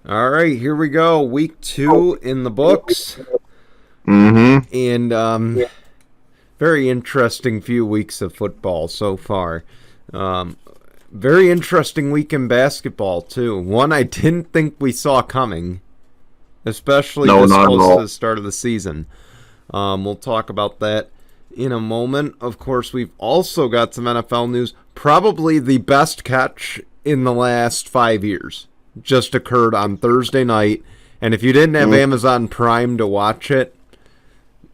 All right, here we go. Week 2 in the books. Mm-hmm. And very interesting few weeks of football so far. Very interesting week in basketball, too. One I didn't think we saw coming, especially No, this not at close all. to the start of the season. We'll talk about that in a moment. Of course, we've also got some NFL news. Probably the best catch in the last 5 years just occurred on Thursday night. And if you didn't have Amazon Prime to watch it,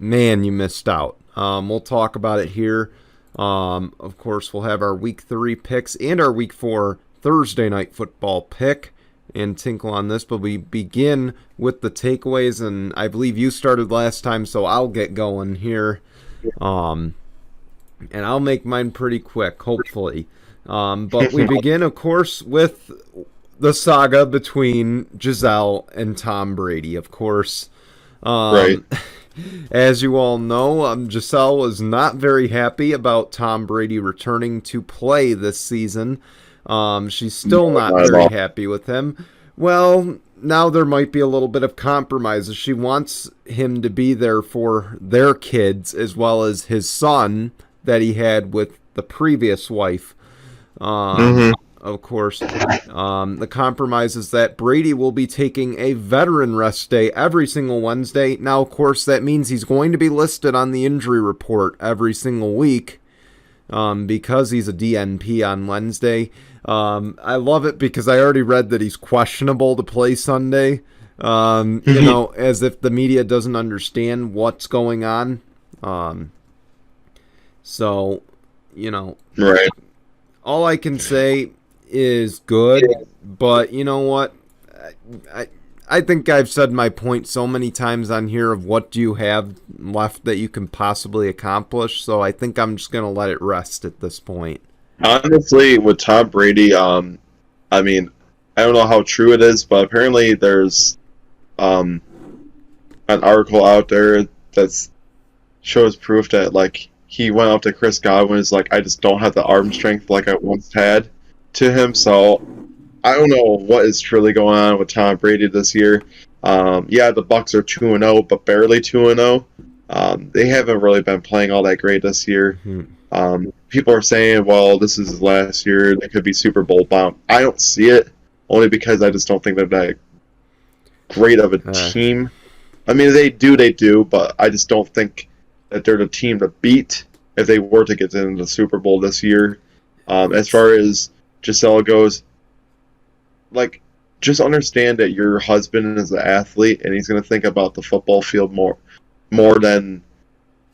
man, you missed out. We'll talk about it here. Of course, we'll have our Week 3 picks and our Week 4 Thursday night football pick and Tinkle on this. But we begin with the takeaways, and I believe you started last time, so I'll get going here. And I'll make mine pretty quick, hopefully. But we begin, of course, with the saga between Giselle and Tom Brady, of course. Right. As you all know, Giselle was not very happy about Tom Brady returning to play this season. She's still not very happy with him. Well, now there might be a little bit of compromise. She wants him to be there for their kids as well as his son that he had with the previous wife. Of course, the compromise is that Brady will be taking a veteran rest day every single Wednesday. Now, of course, that means he's going to be listed on the injury report every single week because he's a DNP on Wednesday. I love it because I already read that he's questionable to play Sunday, you know, as if the media doesn't understand what's going on. So, you know, Right. all I can say is good, but you know what? I think I've said my point so many times on here of what do you have left that you can possibly accomplish, so I think I'm just going to let it rest at this point. Honestly, with Tom Brady, I mean, I don't know how true it is, but apparently there's an article out there that shows proof that, like, he went up to Chris Godwin and was like, I just don't have the arm strength like I once had to him. So I don't know what is truly going on with Tom Brady this year. Yeah, the Bucks are 2-0, but barely 2-0. They haven't really been playing all that great this year. People are saying, well, this is his last year. They could be Super Bowl bound. I don't see it, only because I just don't think they're that great of a team. I mean, they do, but I just don't think that they're the team to beat if they were to get into the Super Bowl this year. As far as Giselle goes, like, just understand that your husband is an athlete and he's going to think about the football field more than,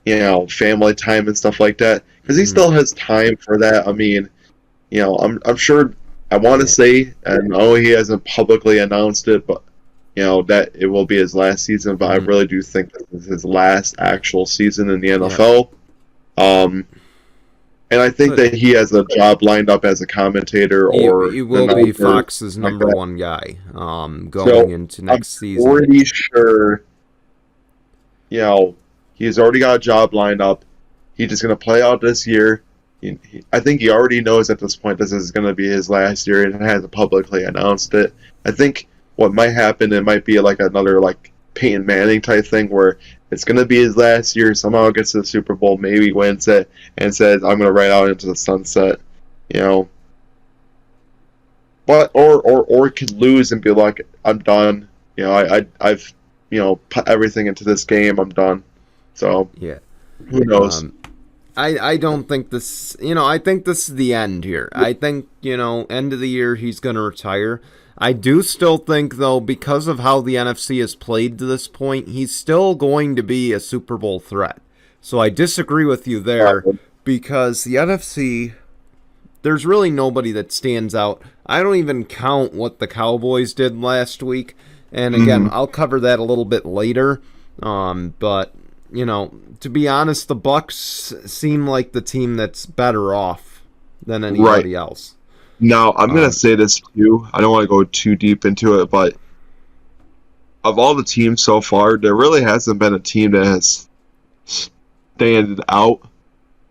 you know, family time and stuff like that, because he still has time for that. I mean, you know, I'm sure, I want to say, and I know he hasn't publicly announced it, but you know, that it will be his last season, but I really do think this is his last actual season in the NFL. And I think that he has a job lined up as a commentator, or he will be Fox's number one guy going into next season. I'm pretty sure, you know, he's already got a job lined up. He's just going to play out this year. I think he already knows at this point this is going to be his last year and hasn't publicly announced it. I think what might happen, it might be like another like Peyton Manning type thing where it's going to be his last year, somehow gets to the Super Bowl, maybe wins it, and says, I'm going to ride out into the sunset, you know. But, or could lose and be like, I'm done. You know, I've, you know, put everything into this game, I'm done. So, yeah, who knows? I don't think this, you know, I think this is the end here. I think, you know, end of the year he's going to retire. I do still think, though, because of how the NFC has played to this point, he's still going to be a Super Bowl threat. So I disagree with you there, because the NFC, there's really nobody that stands out. I don't even count what the Cowboys did last week. And again, I'll cover that a little bit later. But, you know, to be honest, the Bucks seem like the team that's better off than anybody else. Now, I'm going to say this too. I don't want to go too deep into it, but of all the teams so far, there really hasn't been a team that has stand out,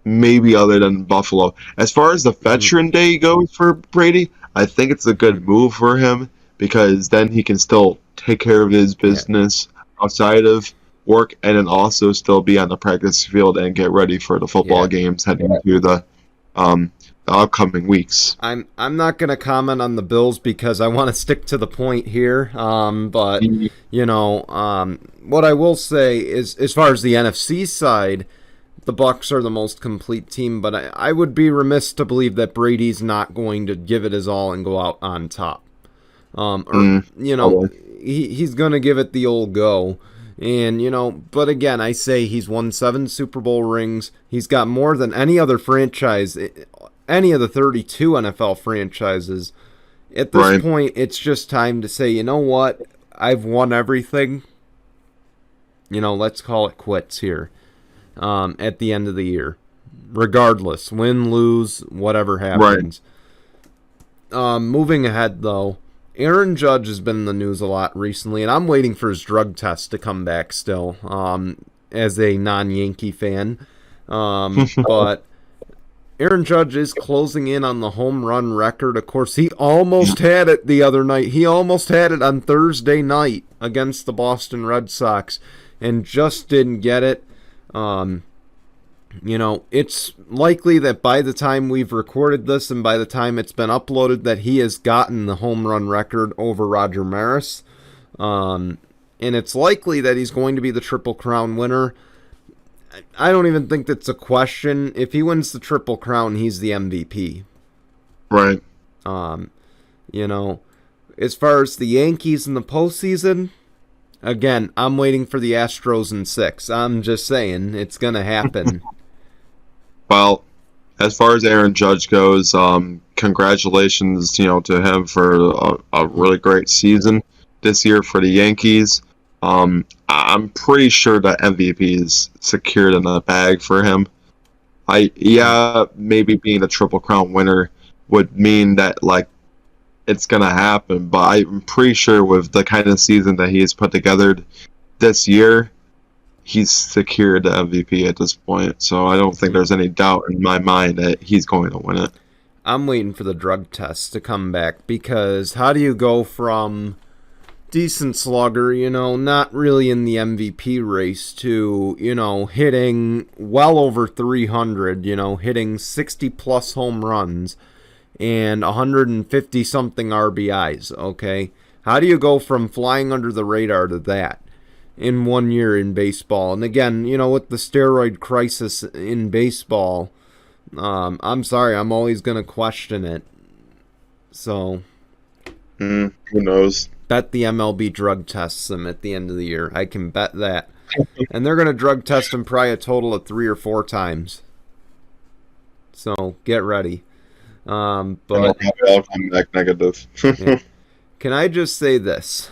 maybe other than Buffalo. As far as the Veteran Day goes for Brady, I think it's a good move for him because then he can still take care of his business outside of work and then also still be on the practice field and get ready for the football games heading into the upcoming weeks. I'm not going to comment on the Bills because I want to stick to the point here. But what I will say is, as far as the NFC side, the Bucs are the most complete team. But I would be remiss to believe that Brady's not going to give it his all and go out on top. He's going to give it the old go. And, but again, I say he's won 7 Super Bowl rings. He's got more than any other franchise, any of the 32 NFL franchises. At this point, it's just time to say, you know what? I've won everything. Let's call it quits here at the end of the year. Regardless, win, lose, whatever happens. Moving ahead, though. Aaron Judge has been in the news a lot recently, and I'm waiting for his drug test to come back still, as a non-Yankee fan. But Aaron Judge is closing in on the home run record. Of course, he almost had it the other night. He almost had it on Thursday night against the Boston Red Sox and just didn't get it. It's likely that by the time we've recorded this and by the time it's been uploaded that he has gotten the home run record over Roger Maris. And it's likely that he's going to be the Triple Crown winner. I don't even think that's a question. If he wins the Triple Crown, he's the MVP. Right. As far as the Yankees in the postseason, again, I'm waiting for the Astros in 6. I'm just saying, it's going to happen. Well, as far as Aaron Judge goes, congratulations, to him for a really great season this year for the Yankees. I'm pretty sure that MVP is secured in the bag for him. Maybe being a Triple Crown winner would mean that it's gonna happen, but I'm pretty sure with the kind of season that he's put together this year, he's secured the MVP at this point, so I don't think there's any doubt in my mind that he's going to win it. I'm waiting for the drug test to come back, because how do you go from decent slugger, not really in the MVP race, to, hitting well over 300, hitting 60-plus home runs and 150-something RBIs, okay? How do you go from flying under the radar to that in 1 year in baseball? And again, with the steroid crisis in baseball, I'm sorry, I'm always going to question it. So, who knows? Bet the MLB drug tests him at the end of the year. I can bet that. And they're going to drug test him probably a total of 3 or 4 times. So, get ready. But I'll come back negative. Yeah. Can I just say this?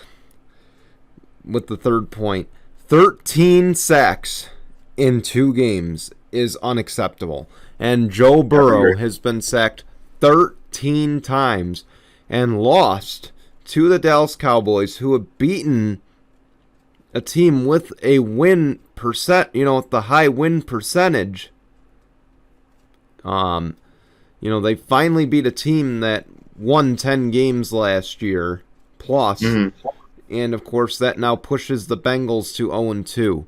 With the third point, 13 sacks in 2 games is unacceptable. And Joe Burrow has been sacked 13 times and lost to the Dallas Cowboys, who have beaten a team with a win percent, with the high win percentage. They finally beat a team that won 10 games last year plus. Mm-hmm. And, of course, that now pushes the Bengals to 0-2.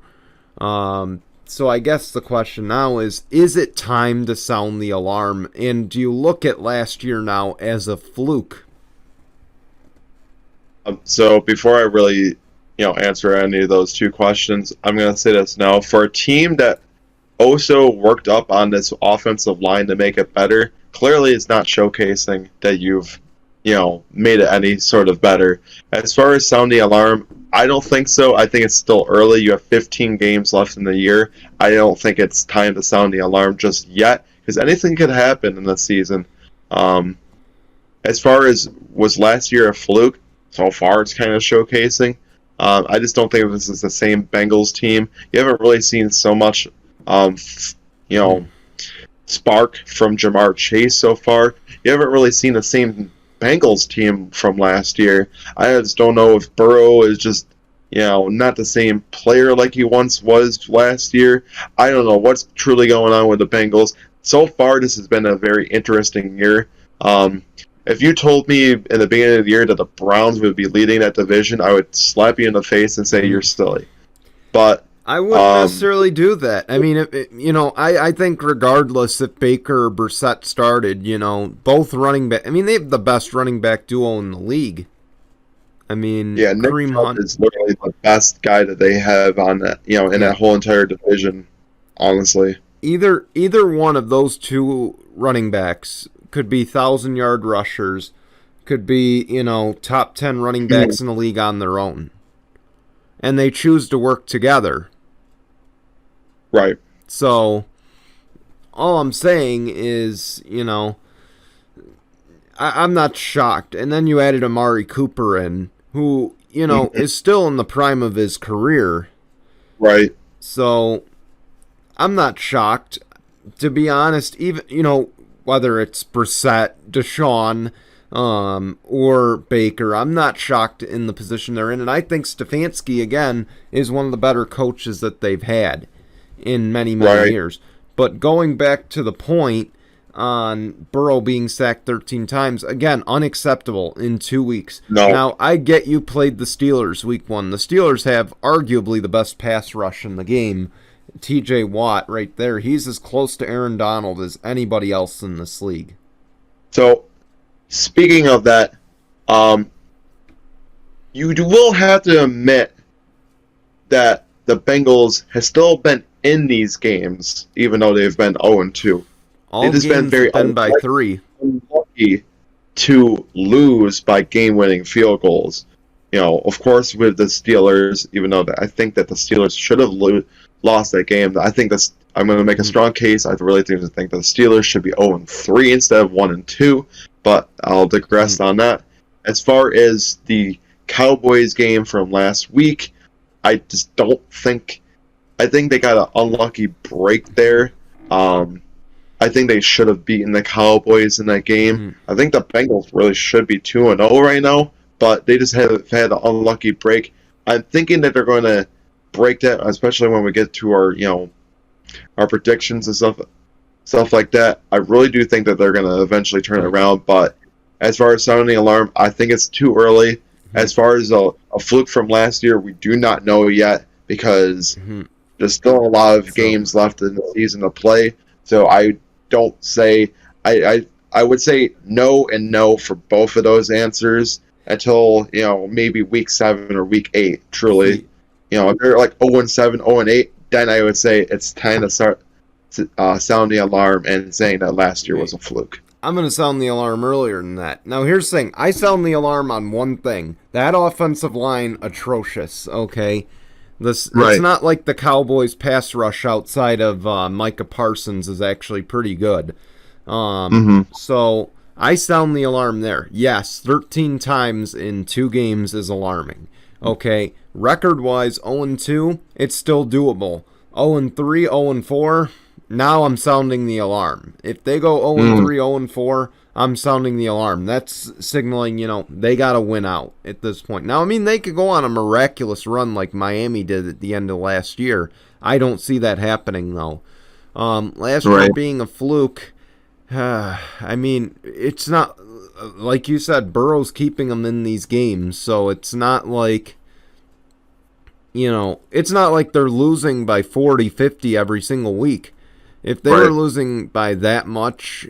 So I guess the question now is it time to sound the alarm? And do you look at last year now as a fluke? So before I really, answer any of those 2 questions, I'm going to say this now. For a team that also worked up on this offensive line to make it better, clearly it's not showcasing that you've made it any sort of better. As far as sounding the alarm, I don't think so. I think it's still early. You have 15 games left in the year. I don't think it's time to sound the alarm just yet, because anything could happen in the season. As far as was last year a fluke, so far it's kind of showcasing. I just don't think this is the same Bengals team. You haven't really seen so much, spark from Jamar Chase so far. You haven't really seen the same Bengals team from last year. I just don't know if Burrow is just, not the same player like he once was last year. I don't know what's truly going on with the Bengals. So far, this has been a very interesting year. if you told me in the beginning of the year that the Browns would be leading that division, I would slap you in the face and say you're silly. But I wouldn't necessarily do that. I mean, I think regardless if Baker or Brissett started, both running back. I mean, they have the best running back duo in the league. I mean, yeah, Nick Chubb is literally the best guy that they have on that, in that whole entire division. Honestly, either one of those two running backs could be 1,000-yard rushers, could be top 10 running backs in the league on their own, and they choose to work together. Right. So, all I'm saying is, I'm not shocked. And then you added Amari Cooper in, who, is still in the prime of his career. Right. So, I'm not shocked. To be honest, even, whether it's Brissett, Deshaun, or Baker, I'm not shocked in the position they're in. And I think Stefanski, again, is one of the better coaches that they've had in many, many years. But going back to the point on Burrow being sacked 13 times, again, unacceptable in 2 weeks. No. Now, I get you played the Steelers week 1. The Steelers have arguably the best pass rush in the game. TJ Watt right there. He's as close to Aaron Donald as anybody else in this league. So, speaking of that, you will have to admit that the Bengals have still been in these games, even though they've been 0-2. All games have been by 3. Unlucky to lose by game-winning field goals. Of course, with the Steelers, even though I think that the Steelers should have lost that game, I think I'm going to make a strong case. I really think that the Steelers should be 0-3 instead of 1-2, but I'll digress on that. As far as the Cowboys game from last week, I just don't think. I think they got an unlucky break there. I think they should have beaten the Cowboys in that game. I think the Bengals really should be 2-0 right now, but they just have had an unlucky break. I'm thinking that they're going to break that, especially when we get to our predictions and stuff like that. I really do think that they're going to eventually turn it around, but as far as sounding the alarm, I think it's too early. As far as a fluke from last year, we do not know yet because there's still a lot of games left in the season to play. So I don't say I would say no and no for both of those answers until maybe week 7 or week 8. Truly, if they're like 0-7, 0-8, then I would say it's time to start sounding the alarm and saying that last year was a fluke. I'm going to sound the alarm earlier than that. Now, here's the thing. I sound the alarm on one thing. That offensive line, atrocious, okay? It's not like the Cowboys' pass rush outside of Micah Parsons is actually pretty good. So, I sound the alarm there. Yes, 13 times in 2 games is alarming. Okay, record-wise, 0-2, it's still doable. 0-3, 0-4... Now I'm sounding the alarm. If they go 0-3, 0-4, I'm sounding the alarm. That's signaling, they got to win out at this point. Now, I mean, they could go on a miraculous run like Miami did at the end of last year. I don't see that happening, though. Last year being a fluke, I mean, it's not, like you said, Burrow's keeping them in these games, so it's not like, it's not like they're losing by 40, 50 every single week. If they were losing by that much,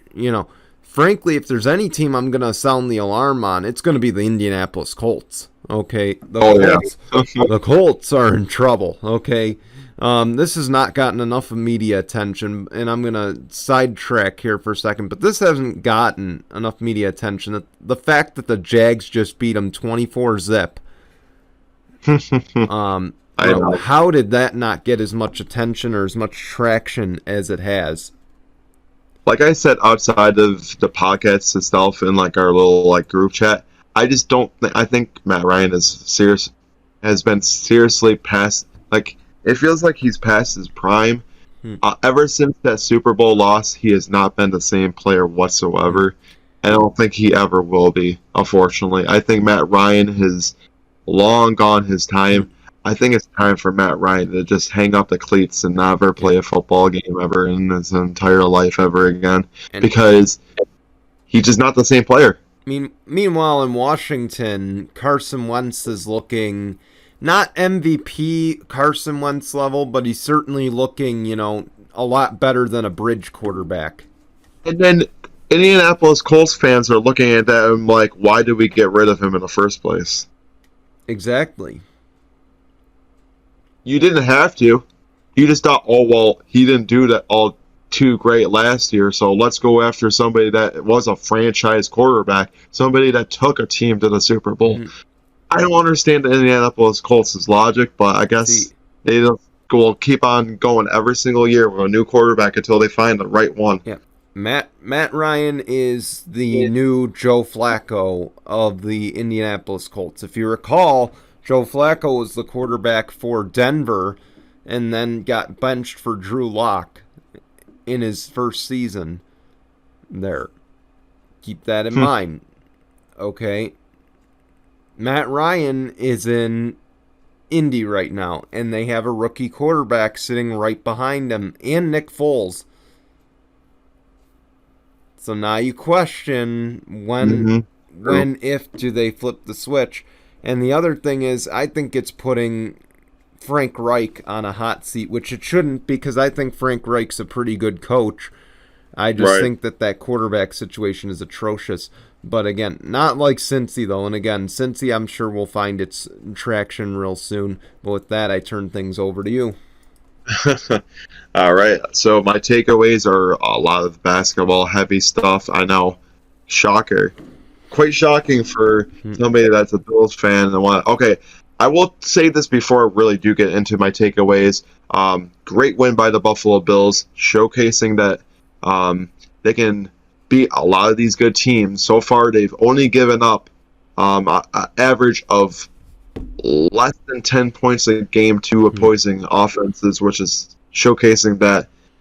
frankly, if there's any team I'm going to sound the alarm on, it's going to be the Indianapolis Colts. Okay? The Colts are in trouble. Okay? This has not gotten enough of media attention, and I'm going to sidetrack here for a second, but this hasn't gotten enough media attention. The fact that the Jags just beat them 24-zip. How did that not get as much attention or as much traction as it has? Like I said, outside of the podcast itself and like our little group chat, I just don't think. I think Matt Ryan has been seriously past. It feels like he's past his prime. Ever since that Super Bowl loss, he has not been the same player whatsoever. I don't think he ever will be. Unfortunately, I think Matt Ryan has long gone his time. I think it's time for Matt Ryan to just hang up the cleats and never play a football game ever in his entire life ever again, because he's just not the same player. Meanwhile, in Washington, Carson Wentz is looking not MVP Carson Wentz level, but he's certainly looking, a lot better than a bridge quarterback. And then Indianapolis Colts fans are looking at that and like, why did we get rid of him in the first place? Exactly. You didn't have to. You just thought, oh, well, he didn't do that all too great last year, so let's go after somebody that was a franchise quarterback, somebody that took a team to the Super Bowl. Mm-hmm. I don't understand the Indianapolis Colts' logic, but I guess they will keep on going every single year with a new quarterback until they find the right one. Yeah. Matt Ryan is the new Joe Flacco of the Indianapolis Colts. If you recall, Joe Flacco was the quarterback for Denver and then got benched for Drew Lock in his first season there. Keep that in mind. Okay. Matt Ryan is in Indy right now, and they have a rookie quarterback sitting right behind him, and Nick Foles. So now you question if do they flip the switch. And the other thing is, I think it's putting Frank Reich on a hot seat, which it shouldn't, because I think Frank Reich's a pretty good coach. I just think that quarterback situation is atrocious. But again, not like Cincy, though. And again, Cincy, I'm sure will find its traction real soon. But with that, I turn things over to you. All right. So my takeaways are a lot of basketball-heavy stuff. I know. Shocker. Quite shocking for somebody that's a Bills fan. Okay, I will say this before I really do get into my takeaways. Great win by the Buffalo Bills, showcasing that they can beat a lot of these good teams. So far, they've only given up an average of less than 10 points a game to opposing offenses, which is showcasing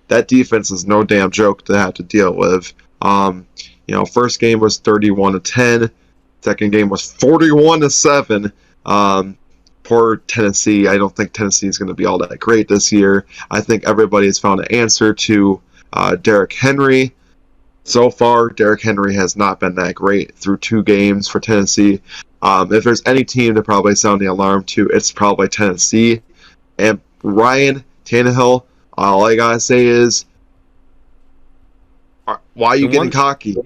that defense is no damn joke to have to deal with. First game was 31-10. Second game was 41-7. Poor Tennessee. I don't think Tennessee is going to be all that great this year. I think everybody has found an answer to Derrick Henry. So far, Derrick Henry has not been that great through 2 games for Tennessee. If there's any team to probably sound the alarm to, it's probably Tennessee. And Ryan Tannehill, all I gotta say is, why are you getting cocky?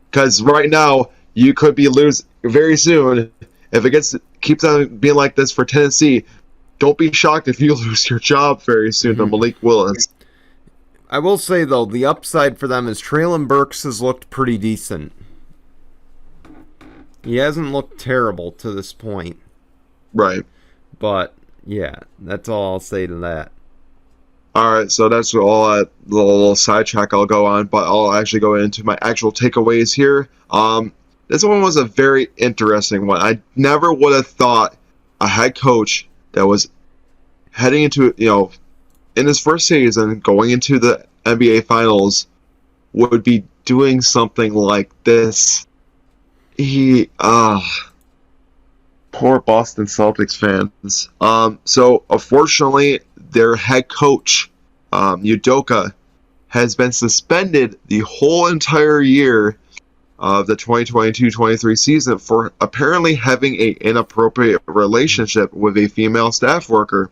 Because right now, you could be losing very soon. If it keeps on being like this for Tennessee, don't be shocked if you lose your job very soon to Malik Willis. I will say, though, the upside for them is Treylon Burks has looked pretty decent. He hasn't looked terrible to this point. Right. But, yeah, that's all I'll say to that. All right, so that's all the little sidetrack I'll go on, but I'll actually go into my actual takeaways here. This one was a very interesting one. I never would have thought a head coach that was heading into, in his first season, going into the NBA Finals, would be doing something like this. Poor Boston Celtics fans. So, unfortunately, their head coach, Udoka, has been suspended the whole entire year of the 2022-23 season for apparently having an inappropriate relationship with a female staff worker.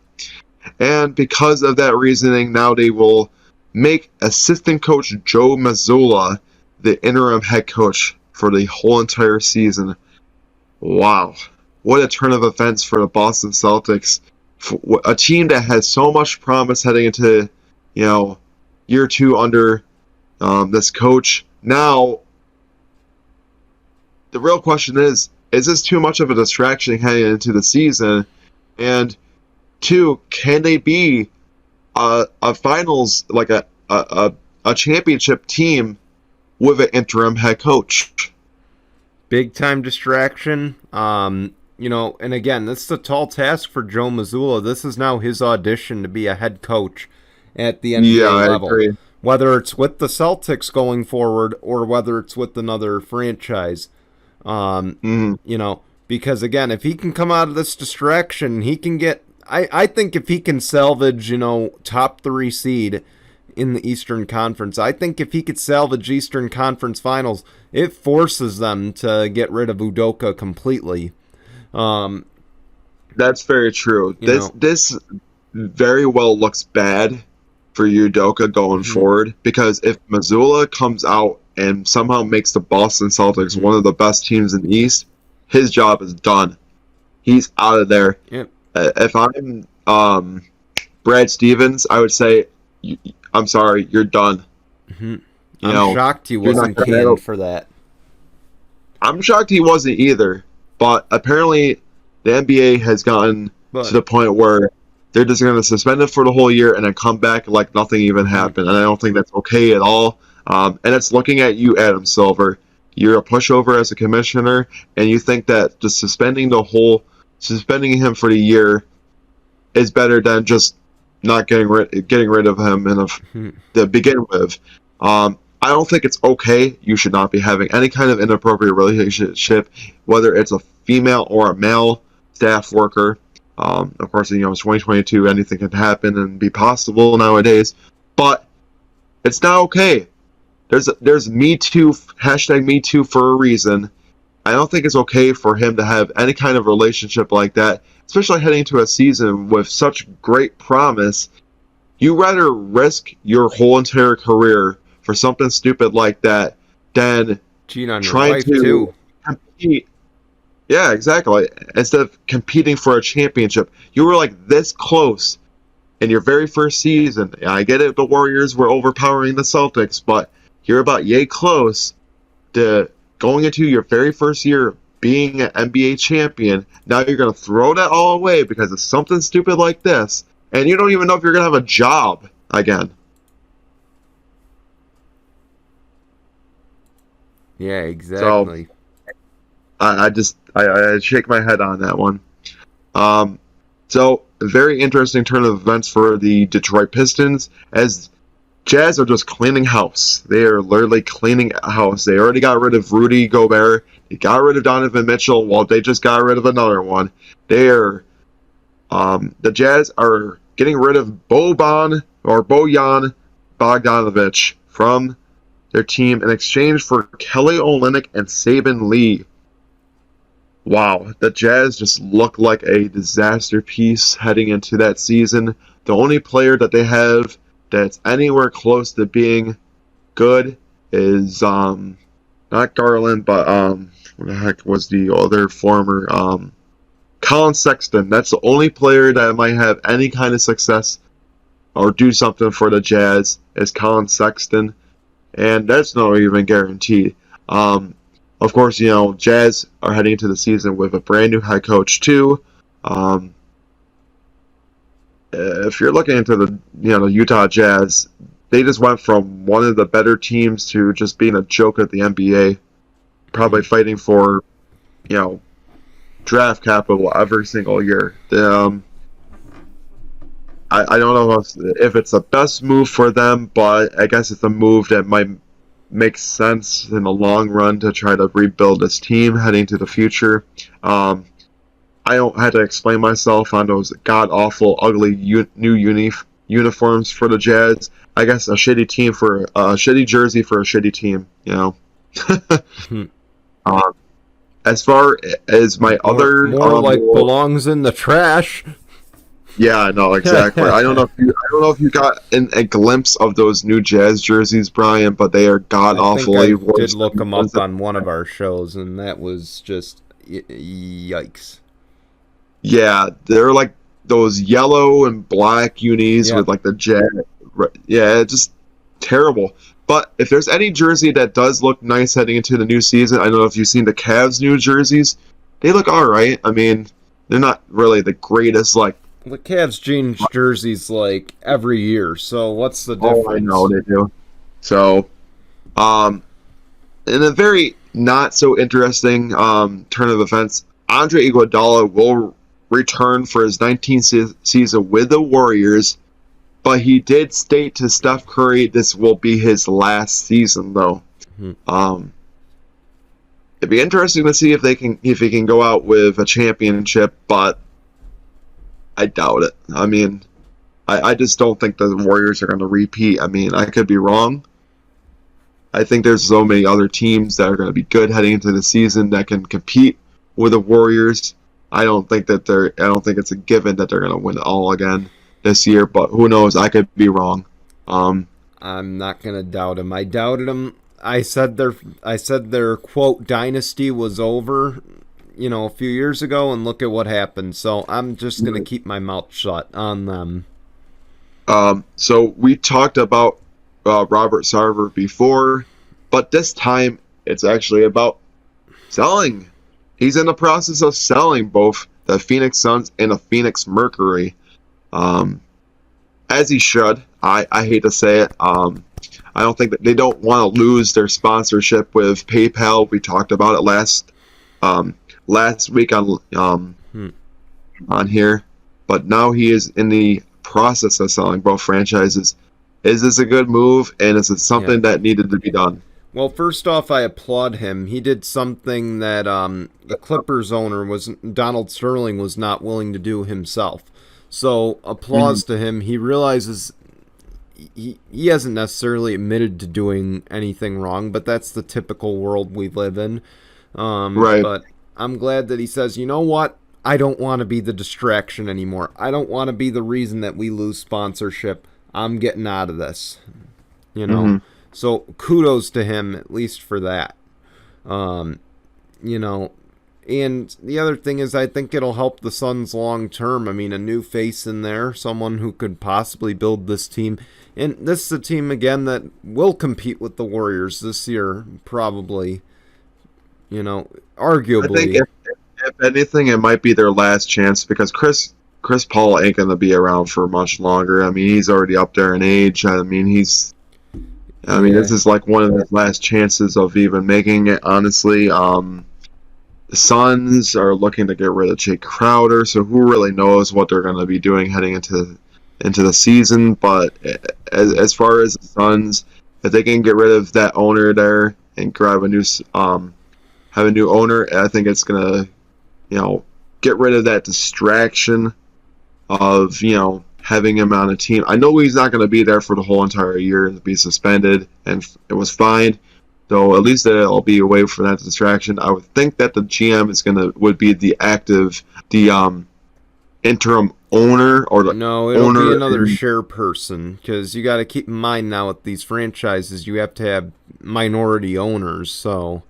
And because of that reasoning, now they will make assistant coach Joe Mazzulla the interim head coach for the whole entire season. Wow. What a turn of events for the Boston Celtics. A team that has so much promise heading into, year 2 under this coach. Now, the real question is this too much of a distraction heading into the season? And 2, can they be a finals, like a championship team with an interim head coach? Big time distraction. And again, this is a tall task for Joe Mazzulla. This is now his audition to be a head coach at the NBA level. I agree. Whether it's with the Celtics going forward or whether it's with another franchise. Because again, if he can come out of this distraction, he can get, I think if he can salvage, top 3 seed in the Eastern Conference. I think if he could salvage Eastern Conference Finals, it forces them to get rid of Udoka completely. That's very true. This very well looks bad for Udoka going forward, because if Missoula comes out and somehow makes the Boston Celtics one of the best teams in the East, his job is done. He's out of there. Yep. If I'm Brad Stevens, I would say, I'm sorry, you're done. I'm shocked he wasn't canned for that. I'm shocked he wasn't either, but apparently the NBA has gotten to the point where they're just going to suspend it for the whole year and then come back like nothing even happened. And I don't think that's okay at all. And it's looking at you, Adam Silver. You're a pushover as a commissioner, and you think that just suspending him for the year is better than just not getting rid of him to begin with. I don't think it's okay. You should not be having any kind of inappropriate relationship, whether it's a female or a male staff worker. Of course, it's 2022. Anything can happen and be possible nowadays, but it's not okay. There's Me Too, hashtag Me Too for a reason. I don't think it's okay for him to have any kind of relationship like that, especially heading into a season with such great promise. You rather risk your whole entire career for something stupid like that than cheat on your trying wife to too. compete. Yeah, exactly. Instead of competing for a championship, you were like this close in your very first season. I get it, the Warriors were overpowering the Celtics, but you're about yay close to going into your very first year being an NBA champion. Now you're going to throw that all away because of something stupid like this, and you don't even know if you're going to have a job again. Yeah, exactly. So, I shake my head on that one. So a very interesting turn of events for the Detroit Pistons, as Jazz are just cleaning house. They are literally cleaning house. They already got rid of Rudy Gobert. They got rid of Donovan Mitchell. Well, they just got rid of another one. The Jazz are getting rid of Bojan Bogdanovic from their team in exchange for Kelly Olynyk and Saban Lee. Wow, the Jazz just look like a disaster piece heading into that season. The only player that they have that's anywhere close to being good is not Garland, but what the heck was the other former Colin Sexton. That's the only player that might have any kind of success or do something for the Jazz is Colin Sexton, and that's not even guaranteed. Of course, Jazz are heading into the season with a brand new head coach too. If you're looking into the Utah Jazz, they just went from one of the better teams to just being a joke at the NBA, probably fighting for draft capital every single year. I don't know if it's the best move for them, but I guess it's a move that might make sense in the long run to try to rebuild this team heading to the future. I don't have to explain myself on those god-awful, ugly new uniforms for the Jazz. I guess a shitty team for a shitty jersey for a shitty team, As far as my other... More like belongs in the trash. Yeah, no, exactly. I don't know if you got a glimpse of those new Jazz jerseys, Brian, but they are god-awfully worse. I did look them up on one of our shows, and that was just yikes. Yeah, they're like those yellow and black unis with like the Jazz. Yeah, just terrible. But if there's any jersey that does look nice heading into the new season, I don't know if you've seen the Cavs' new jerseys. They look all right. I mean, they're not really the greatest, like... The Cavs change jerseys like every year, so what's the difference? Oh, I know they do. So, in a very not so interesting turn of events, Andre Iguodala will return for his 19th season with the Warriors, but he did state to Steph Curry this will be his last season, though. Mm-hmm. It'd be interesting to see if he can go out with a championship, but I doubt it. I mean, I just don't think the Warriors are going to repeat. I mean, I could be wrong. I think there's so many other teams that are going to be good heading into the season that can compete with the Warriors. I don't think it's a given that they're going to win it all again this year, but who knows? I could be wrong. I'm not going to doubt him. I doubted him. I said their quote dynasty was over, a few years ago, and look at what happened. So I'm just going to keep my mouth shut on them. So we talked about Robert Sarver before, but this time it's actually about selling. He's in the process of selling both the Phoenix Suns and the Phoenix Mercury, as he should. I hate to say it. I don't think that they don't want to lose their sponsorship with PayPal. We talked about it last week on here, but now he is in the process of selling both franchises. Is this a good move, and is it something that needed to be done? Well, first off, I applaud him. He did something that the Clippers owner Donald Sterling was not willing to do himself. So applause to him. He realizes he hasn't necessarily admitted to doing anything wrong, but that's the typical world we live in. Right. But I'm glad that he says, you know what? I don't want to be the distraction anymore. I don't want to be the reason that we lose sponsorship. I'm getting out of this. So kudos to him, at least for that. And the other thing is I think it'll help the Suns long term. I mean, a new face in there, someone who could possibly build this team. And this is a team, again, that will compete with the Warriors this year, probably. Arguably. I think if anything, it might be their last chance because Chris Paul ain't going to be around for much longer. I mean, he's already up there in age. I mean, this is like one of his last chances of even making it, honestly. The Suns are looking to get rid of Jake Crowder, so who really knows what they're going to be doing heading into the season. But as far as the Suns, if they can get rid of that owner there and grab have a new owner, I think it's going to, get rid of that distraction of, having him on a team. I know he's not going to be there for the whole entire year and be suspended, and it was fine. So at least it'll be away from that distraction. I would think that the GM would be the interim owner or the it'll be another share person, because you got to keep in mind now with these franchises you have to have minority owners. So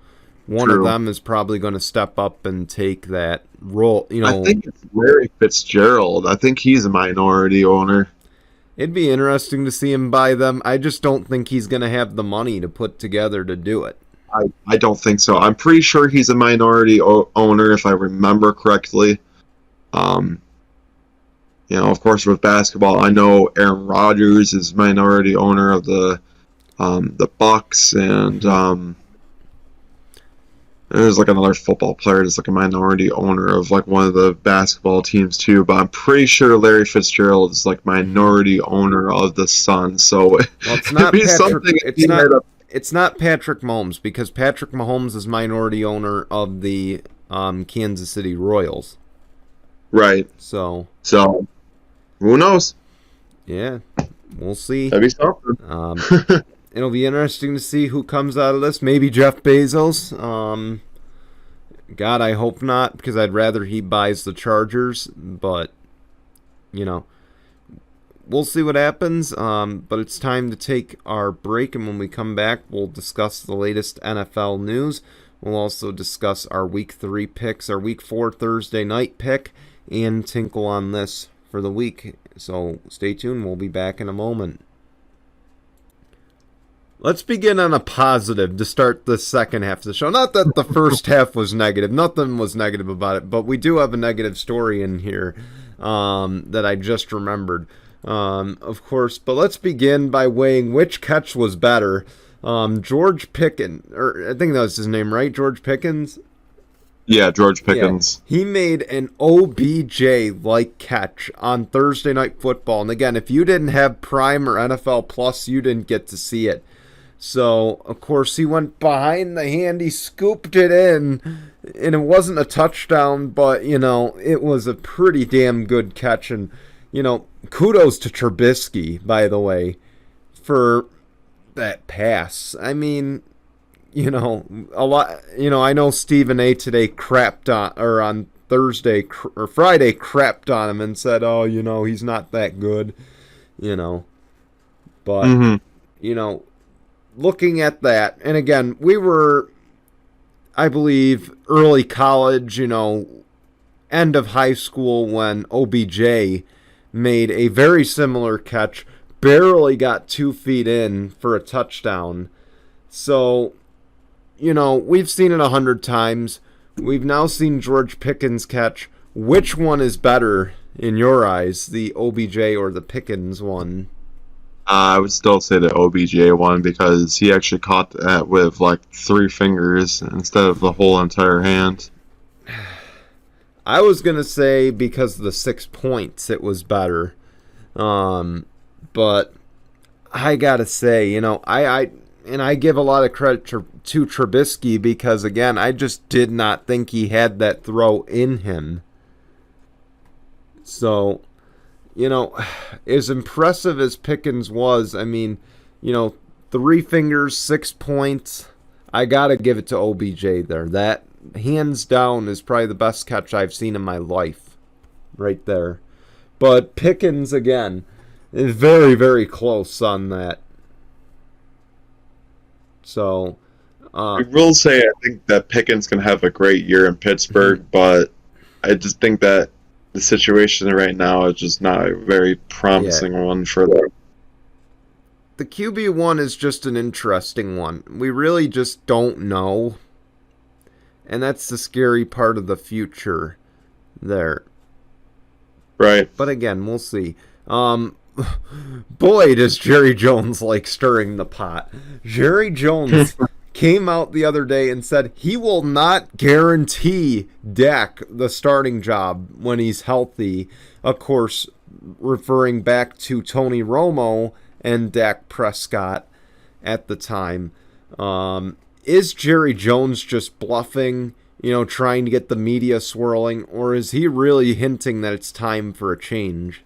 one of them is probably going to step up and take that role. I think it's Larry Fitzgerald. I think he's a minority owner. It'd be interesting to see him buy them. I just don't think he's going to have the money to put together to do it. I don't think so. I'm pretty sure he's a minority owner, if I remember correctly. Of course, with basketball, I know Aaron Rodgers is minority owner of the Bucks, and there's like another football player that's like a minority owner of like one of the basketball teams too. But I'm pretty sure Larry Fitzgerald is like minority owner of the Suns. So it's not it's not Patrick Mahomes, because Patrick Mahomes is minority owner of the Kansas City Royals. Right. So who knows? Yeah, we'll see. That'd be something. It'll be interesting to see who comes out of this. Maybe Jeff Bezos. God, I hope not, because I'd rather he buys the Chargers. But, we'll see what happens. But it's time to take our break, and when we come back, we'll discuss the latest NFL news. We'll also discuss our Week 3 picks, our Week 4 Thursday night pick, and Tinkle on this for the week. So stay tuned. We'll be back in a moment. Let's begin on a positive to start the second half of the show. Not that the first half was negative. Nothing was negative about it. But we do have a negative story in here that I just remembered, of course. But let's begin by weighing which catch was better. George Pickens, or I think that was his name, right? George Pickens? Yeah, George Pickens. Yeah. He made an OBJ-like catch on Thursday Night Football. And again, if you didn't have Prime or NFL Plus, you didn't get to see it. So, of course, he went behind the hand, he scooped it in, and it wasn't a touchdown, but, it was a pretty damn good catch. And, kudos to Trubisky, by the way, for that pass. I mean, a lot. I know Stephen A. today crapped on, or on Thursday or Friday crapped on him and said, "Oh, he's not that good," But looking at that, and again, we were, I believe, early college, end of high school when OBJ made a very similar catch, barely got 2 feet in for a touchdown. So, we've seen it 100 times. We've now seen George Pickens catch. Which one is better in your eyes, the OBJ or the Pickens one? I would still say the OBJ one because he actually caught that with like 3 fingers instead of the whole entire hand. I was going to say because of the 6 points it was better. But I got to say, I give a lot of credit to Trubisky because, again, I just did not think he had that throw in him. So, as impressive as Pickens was, 3 fingers, 6 points, I got to give it to OBJ there. That, hands down, is probably the best catch I've seen in my life. Right there. But Pickens, again, is very, very close on that. So, I will say I think that Pickens can have a great year in Pittsburgh, but I just think that the situation right now is just not a very promising one for them. The QB1 is just an interesting one. We really just don't know. And that's the scary part of the future there. Right. But again, we'll see. Boy, does Jerry Jones like stirring the pot. Jerry Jones came out the other day and said he will not guarantee Dak the starting job when he's healthy. Of course, referring back to Tony Romo and Dak Prescott at the time. Is Jerry Jones just bluffing, trying to get the media swirling, or is he really hinting that it's time for a change?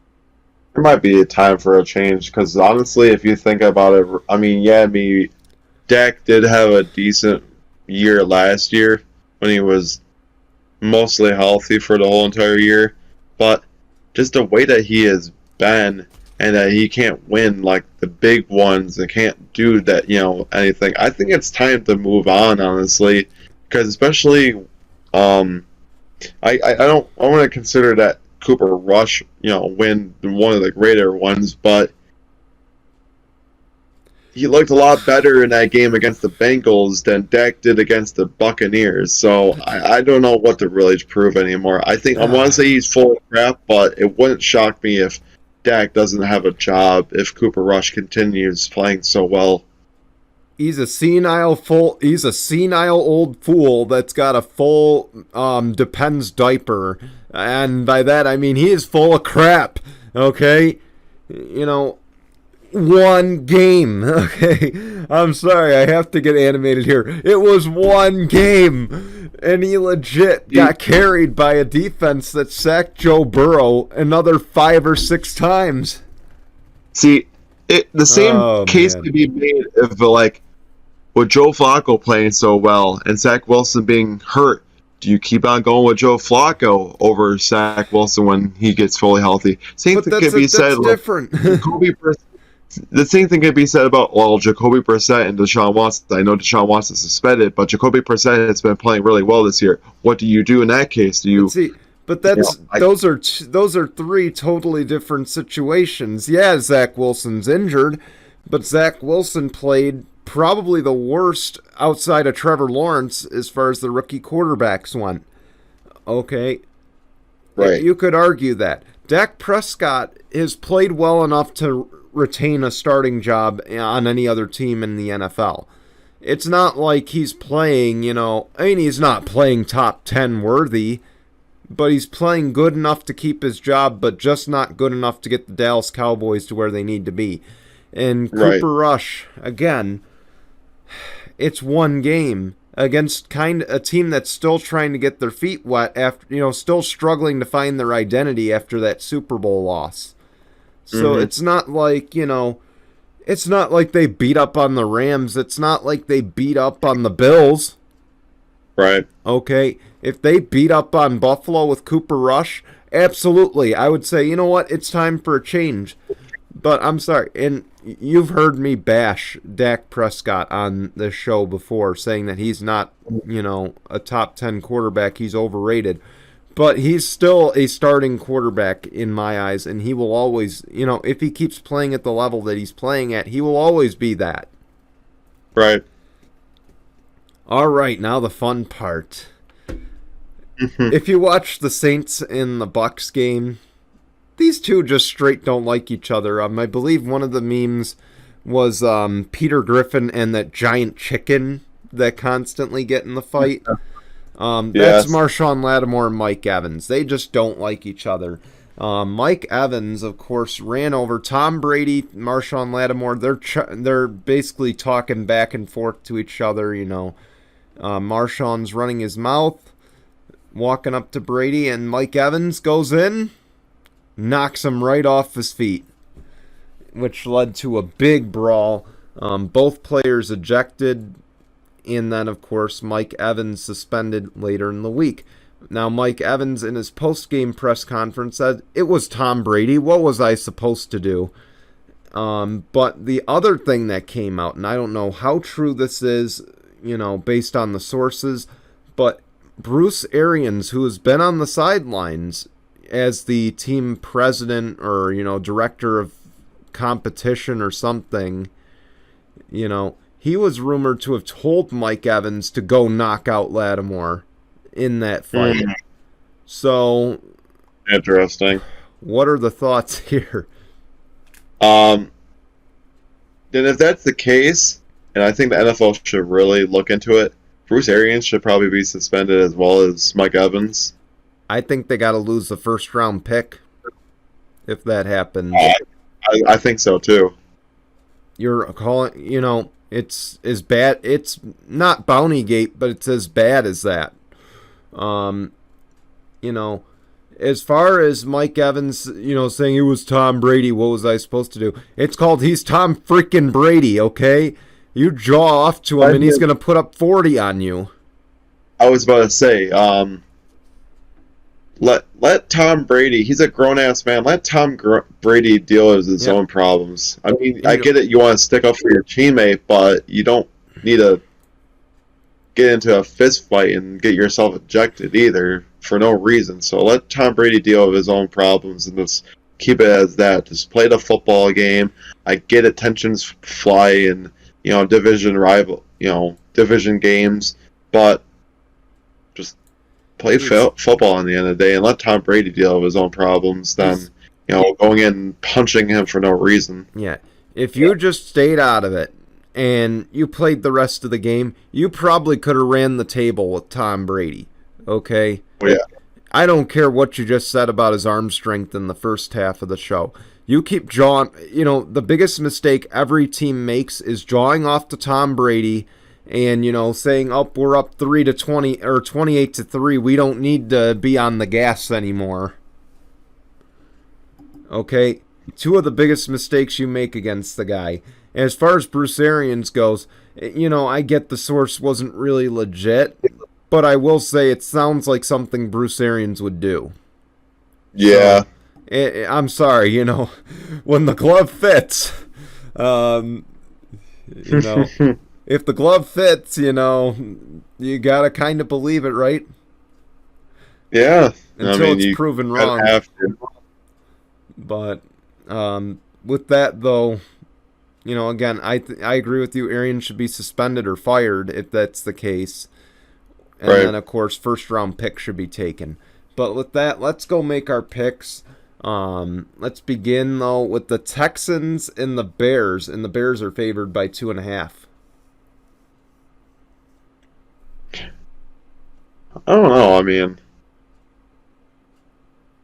There might be a time for a change because honestly, if you think about it, Dak did have a decent year last year when he was mostly healthy for the whole entire year, but just the way that he has been and that he can't win like the big ones and can't do that, anything. I think it's time to move on, honestly, because especially, I want to consider that Cooper Rush, win one of the greater ones, but he looked a lot better in that game against the Bengals than Dak did against the Buccaneers. So I don't know what to really prove anymore. I want to say he's full of crap, but it wouldn't shock me if Dak doesn't have a job if Cooper Rush continues playing so well. He's a senile old fool that's got a full Depends diaper. And by that, I mean he is full of crap, okay? One game, okay? I'm sorry, I have to get animated here. It was one game, and he legit got carried by a defense that sacked Joe Burrow another 5 or 6 times. See, the same case could be made if, with Joe Flacco playing so well and Zach Wilson being hurt. Do you keep on going with Joe Flacco over Zach Wilson when he gets fully healthy? Same thing could be said. Different. The same thing could be said about Jacoby Brissett and Deshaun Watson. I know Deshaun Watson suspended, but Jacoby Brissett has been playing really well this year. What do you do in that case? Do you? But those are 3 totally different situations. Yeah, Zach Wilson's injured, but Zach Wilson played probably the worst outside of Trevor Lawrence as far as the rookie quarterbacks went. Okay. Right. You could argue that. Dak Prescott has played well enough to retain a starting job on any other team in the NFL. It's not like he's playing, he's not playing top 10 worthy, but he's playing good enough to keep his job, but just not good enough to get the Dallas Cowboys to where they need to be. And Cooper Rush, again, it's one game. against a team that's still trying to get their feet wet after, still struggling to find their identity after that Super Bowl loss. So it's not like, it's not like they beat up on the Rams. It's not like they beat up on the Bills. Right. Okay. If they beat up on Buffalo with Cooper Rush, absolutely. I would say, you know what? It's time for a change. But I'm sorry. And you've heard me bash Dak Prescott on this show before, saying that he's not, a top 10 quarterback. He's overrated. But he's still a starting quarterback in my eyes, and he will always, if he keeps playing at the level that he's playing at, he will always be that. Right. All right, now the fun part. If you watch the Saints and the Bucks game, these two just straight don't like each other. I believe one of the memes was Peter Griffin and that giant chicken that constantly get in the fight. That's Marshawn Lattimore and Mike Evans. They just don't like each other. Mike Evans, of course, ran over Tom Brady, Marshawn Lattimore. They're basically talking back and forth to each other. Marshawn's running his mouth, walking up to Brady, and Mike Evans goes in, knocks him right off his feet, which led to a big brawl. Both players ejected. And then, of course, Mike Evans suspended later in the week. Now, Mike Evans, in his post-game press conference, said, "It was Tom Brady. What was I supposed to do?" But the other thing that came out, and I don't know how true this is, based on the sources, but Bruce Arians, who has been on the sidelines as the team president or, director of competition or something, he was rumored to have told Mike Evans to go knock out Lattimore in that fight. So, interesting. What are the thoughts here? Then if that's the case, and I think the NFL should really look into it, Bruce Arians should probably be suspended as well as Mike Evans. I think they got to lose the first-round pick if that happens. I think so, too. You're calling, it's as bad. It's not Bountygate, but it's as bad as that. As far as Mike Evans, saying it was Tom Brady, what was I supposed to do? It's called he's Tom freaking Brady, okay? You jaw off to him, and he's going to put up 40 on you. I was about to say, let Tom Brady, he's a grown-ass man, let Tom Brady deal with his own problems. I mean, I get it, you want to stick up for your teammate, but you don't need to get into a fist fight and get yourself ejected either for no reason. So let Tom Brady deal with his own problems and just keep it as that. Just play the football game. I get it, tensions fly in, division games, but just play football in the end of the day and let Tom Brady deal with his own problems than, going in and punching him for no reason. Yeah. If you just stayed out of it and you played the rest of the game, you probably could have ran the table with Tom Brady. Okay? Oh, yeah. I don't care what you just said about his arm strength in the first half of the show. You keep jawing. The biggest mistake every team makes is jawing off to Tom Brady and, saying, "Oh, we're up 3-20 or 28-3. We don't need to be on the gas anymore." Okay? Two of the biggest mistakes you make against the guy. And as far as Bruce Arians goes, I get the source wasn't really legit, but I will say it sounds like something Bruce Arians would do. Yeah. So, I'm sorry, when the glove fits, if the glove fits, you gotta kind of believe it, right? Yeah. Until it's proven wrong. Have to. But with that, though, again, I agree with you. Arians should be suspended or fired if that's the case. And then, of course, first-round pick should be taken. But with that, let's go make our picks. Let's begin, though, with the Texans and the Bears. And the Bears are favored by 2.5. I don't know. I mean,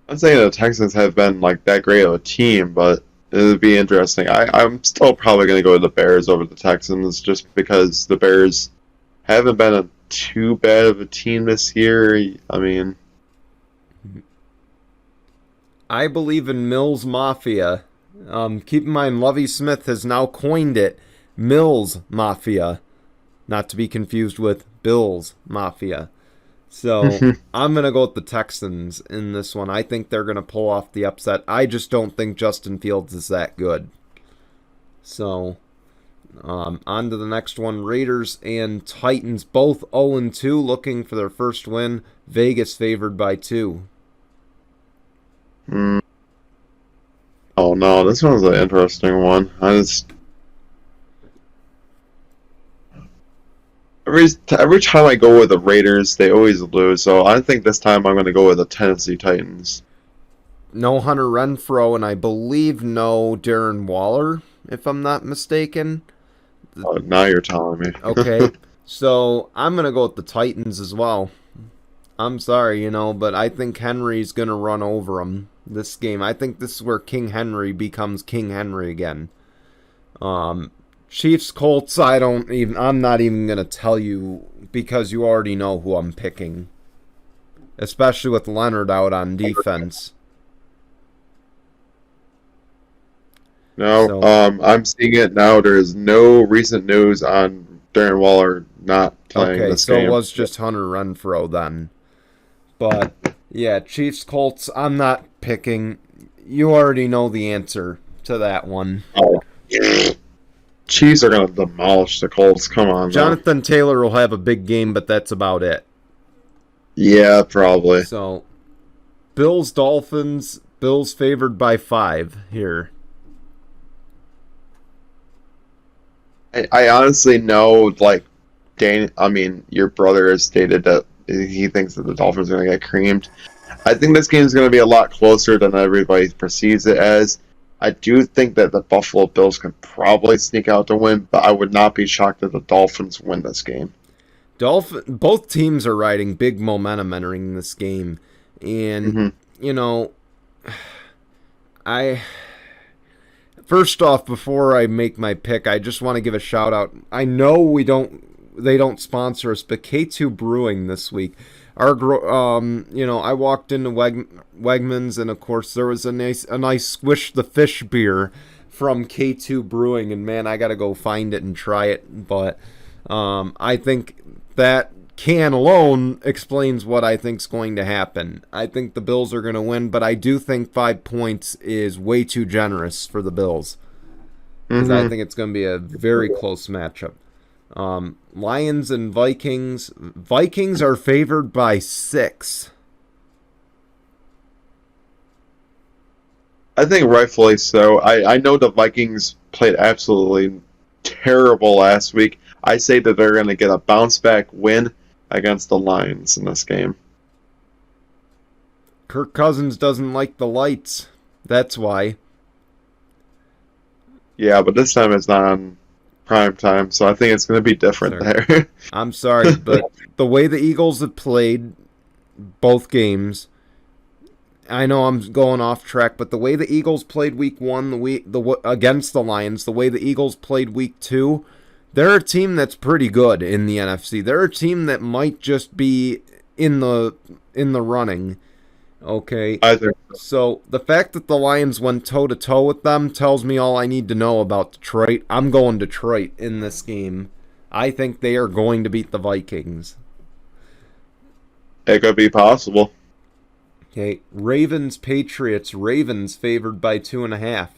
I'm saying the Texans have been that great of a team, but it would be interesting. I'm still probably going to go with the Bears over the Texans just because the Bears haven't been too bad of a team this year. I mean, I believe in Mills Mafia. Keep in mind, Lovie Smith has now coined it Mills Mafia, not to be confused with Bills Mafia. So I'm going to go with the Texans in this one. I think they're going to pull off the upset. I just don't think Justin Fields is that good. So on to the next one. Raiders and Titans, both 0-2, looking for their first win. Vegas favored by 2. Oh no, this one's an interesting one. Every time I go with the Raiders, they always lose. So I think this time I'm going to go with the Tennessee Titans. No Hunter Renfrow, and I believe no Darren Waller, if I'm not mistaken. Oh, now you're telling me. Okay, so I'm going to go with the Titans as well. I'm sorry, but I think Henry's going to run over him this game. I think this is where King Henry becomes King Henry again. Chiefs, Colts, I'm not even going to tell you because you already know who I'm picking. Especially with Leonard out on defense. No, I'm seeing it now. There is no recent news on Darren Waller not playing this game. Okay, so it was just Hunter Renfrow then. But, yeah, Chiefs, Colts, I'm not picking. You already know the answer to that one. Oh, Chiefs are going to demolish the Colts. Come on. Jonathan Taylor will have a big game, but that's about it. Yeah, probably. So, Bills, Dolphins, Bills favored by 5 here. I honestly know, your brother has stated that he thinks that the Dolphins are going to get creamed. I think this game is going to be a lot closer than everybody perceives it as. I do think that the Buffalo Bills can probably sneak out the win, but I would not be shocked if the Dolphins win this game. Both teams are riding big momentum entering this game. And, First off, before I make my pick, I just want to give a shout out. I know they don't sponsor us, but K2 Brewing this week. I walked into Wegmans, and of course there was a nice Squish the Fish beer from K2 Brewing, and man, I gotta go find it and try it. But I think that can alone explains what I think's going to happen. I think the Bills are going to win, but I do think 5 points is way too generous for the Bills. Because I think it's going to be a very close matchup. Lions and Vikings. Vikings are favored by 6. I think rightfully so. I know the Vikings played absolutely terrible last week. I say that they're going to get a bounce-back win against the Lions in this game. Kirk Cousins doesn't like the lights. That's why. Yeah, but this time it's not on prime time, so I think it's going to be different there. I'm sorry, but the way the Eagles have played both games, I know I'm going off track, but the way the Eagles played week 1 against the Lions, the way the Eagles played week 2, they're a team that's pretty good in the NFC. They're a team that might just be in the running. Okay. So the fact that the Lions went toe-to-toe with them tells me all I need to know about Detroit. I'm going Detroit in this game. I think they are going to beat the Vikings. It could be possible. Okay. Ravens, Patriots. Ravens favored by 2.5.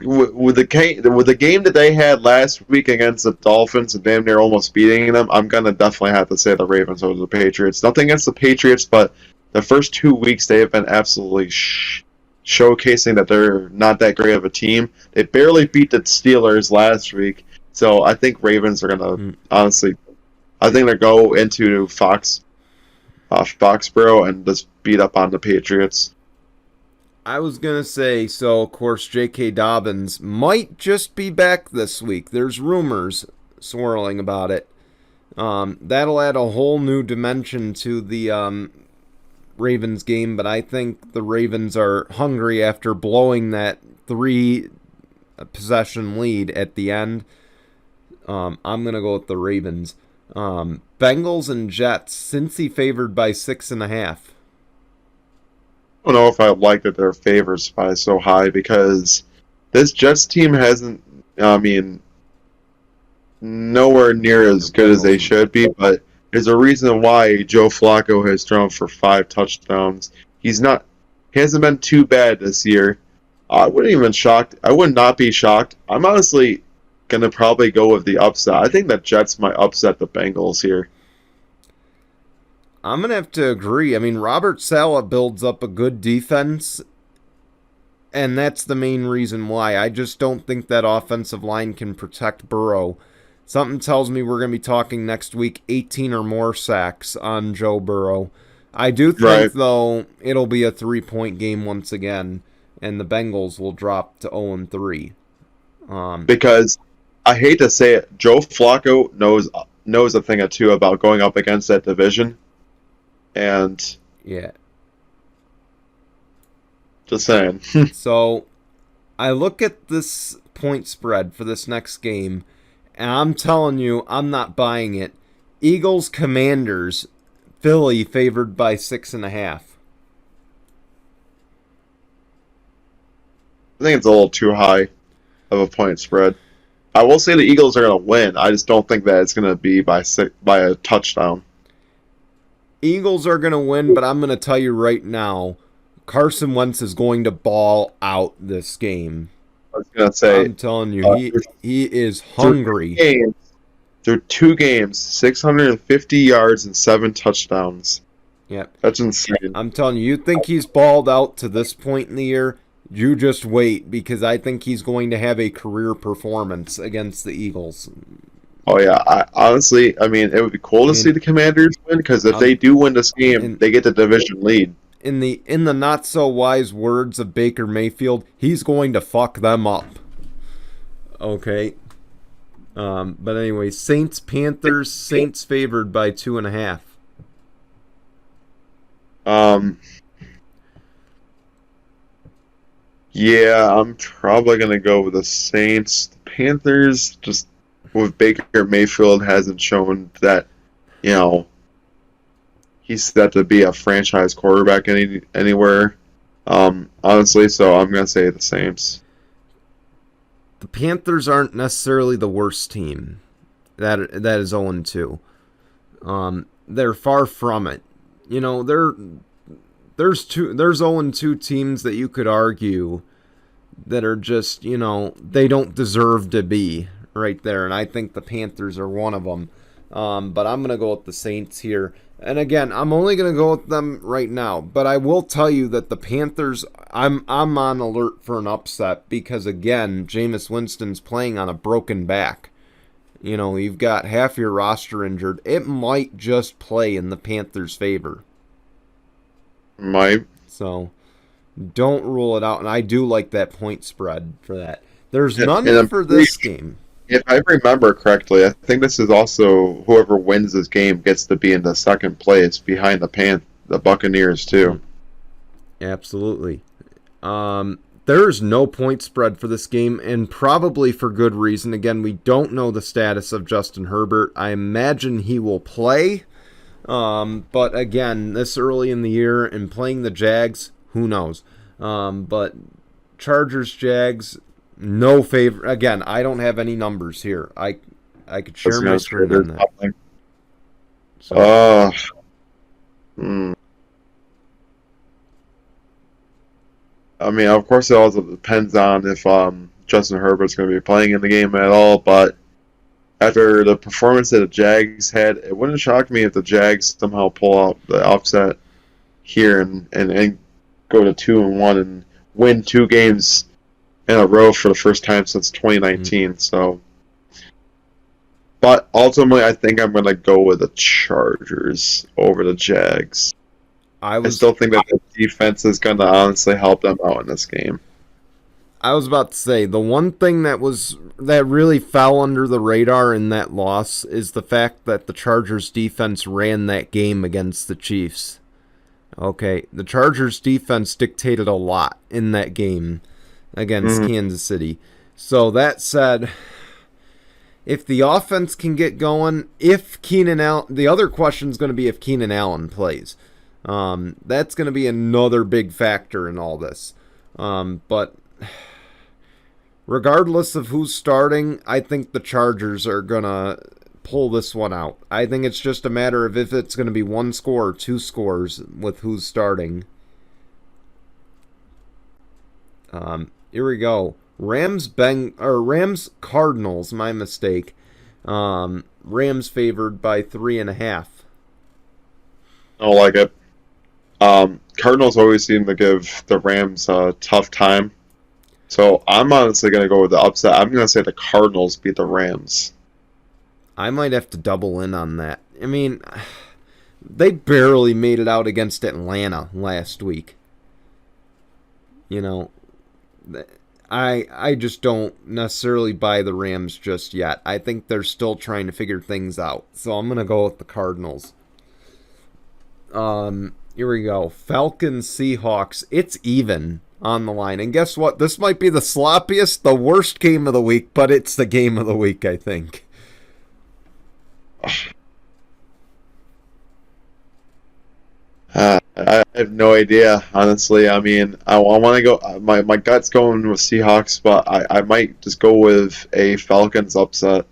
With the game that they had last week against the Dolphins and damn near almost beating them, I'm gonna definitely have to say the Ravens over the Patriots. Nothing against the Patriots, but the first 2 weeks they have been absolutely showcasing that they're not that great of a team. They barely beat the Steelers last week, so I think Ravens are gonna honestly, I think they go into Foxborough and just beat up on the Patriots. I was going to say, so of course J.K. Dobbins might just be back this week. There's rumors swirling about it. That'll add a whole new dimension to the Ravens game, but I think the Ravens are hungry after blowing that 3-possession lead at the end. I'm going to go with the Ravens. Bengals and Jets. Cincy favored by 6.5. I don't know if I like that they're favorites by so high because this Jets team hasn't, I mean, nowhere near as good as they should be, but there's a reason why Joe Flacco has thrown for 5 touchdowns. He hasn't been too bad this year. I would not be shocked. I'm honestly gonna probably go with the upset. I think that Jets might upset the Bengals here. I'm going to have to agree. I mean, Robert Saleh builds up a good defense, and that's the main reason why. I just don't think that offensive line can protect Burrow. Something tells me we're going to be talking next week 18 or more sacks on Joe Burrow. I do think, though, it'll be a 3-point game once again, and the Bengals will drop to 0-3. Because I hate to say it, Joe Flacco knows a thing or two about going up against that division. And yeah, just saying. So I look at this point spread for this next game, and I'm telling you, I'm not buying it. Eagles Commanders, Philly favored by 6.5. I think it's a little too high of a point spread. I will say the Eagles are going to win. I just don't think that it's going to be by a touchdown. Eagles are going to win, but I'm going to tell you right now, Carson Wentz is going to ball out this game. I was going to say, I'm telling you, he is hungry. Through 2 games, 650 yards and 7 touchdowns. Yep. That's insane. I'm telling you, you think he's balled out to this point in the year? You just wait, because I think he's going to have a career performance against the Eagles. Oh, yeah. I mean, it would be cool to see the Commanders win, because if they do win this game, they get the division lead. In the not-so-wise words of Baker Mayfield, he's going to fuck them up. Okay? But anyway, Saints-Panthers, Saints favored by 2.5. Yeah, I'm probably going to go with the Saints. The Panthers, just with Baker Mayfield, hasn't shown that, he's set to be a franchise quarterback anywhere, honestly, so I'm going to say the Saints. The Panthers aren't necessarily the worst team that is 0-2. They're far from it. There's 0-2 teams that you could argue that are just, they don't deserve to be right there, and I think the Panthers are one of them. But I'm going to go with the Saints here. And again, I'm only going to go with them right now, but I will tell you that the Panthers, I'm on alert for an upset because, again, Jameis Winston's playing on a broken back. You've got half your roster injured. It might just play in the Panthers' favor. Might. So, don't rule it out, and I do like that point spread for that. There's none for this game. If I remember correctly, I think this is also whoever wins this game gets to be in the second place behind the Buccaneers too. Absolutely. There's no point spread for this game, and probably for good reason. Again, we don't know the status of Justin Herbert. I imagine he will play, but again, this early in the year and playing the Jags, who knows? But Chargers, Jags. No favor. Again, I don't have any numbers here. I could share my screen on that. So. I mean, of course, it also depends on if Justin Herbert's going to be playing in the game at all. But after the performance that the Jags had, it wouldn't shock me if the Jags somehow pull out the offset here and go to 2-1 and win 2 games in a row for the first time since 2019. So, but ultimately, I think I'm going to go with the Chargers over the Jags. I still think that the defense is going to honestly help them out in this game. I was about to say, the one thing that really fell under the radar in that loss is the fact that the Chargers defense ran that game against the Chiefs. Okay, the Chargers defense dictated a lot in that game against Kansas City. So that said, if the offense can get going, if Keenan Allen, the other question is going to be if Keenan Allen plays. That's going to be another big factor in all this. But regardless of who's starting, I think the Chargers are going to pull this one out. I think it's just a matter of if it's going to be one score or two scores with who's starting. Here we go. Rams Cardinals, my mistake. Rams favored by 3.5. I don't like it. Cardinals always seem to give the Rams a tough time. So I'm honestly going to go with the upset. I'm going to say the Cardinals beat the Rams. I might have to double in on that. I mean, they barely made it out against Atlanta last week. You know, I just don't necessarily buy the Rams just yet. I think they're still trying to figure things out. So I'm going to go with the Cardinals. Here we go. Falcons, Seahawks. It's even on the line. And guess what? This might be the sloppiest, the worst game of the week, but it's the game of the week, I think. I have no idea, honestly. I mean, I want to go. My gut's going with Seahawks, but I might just go with a Falcons upset.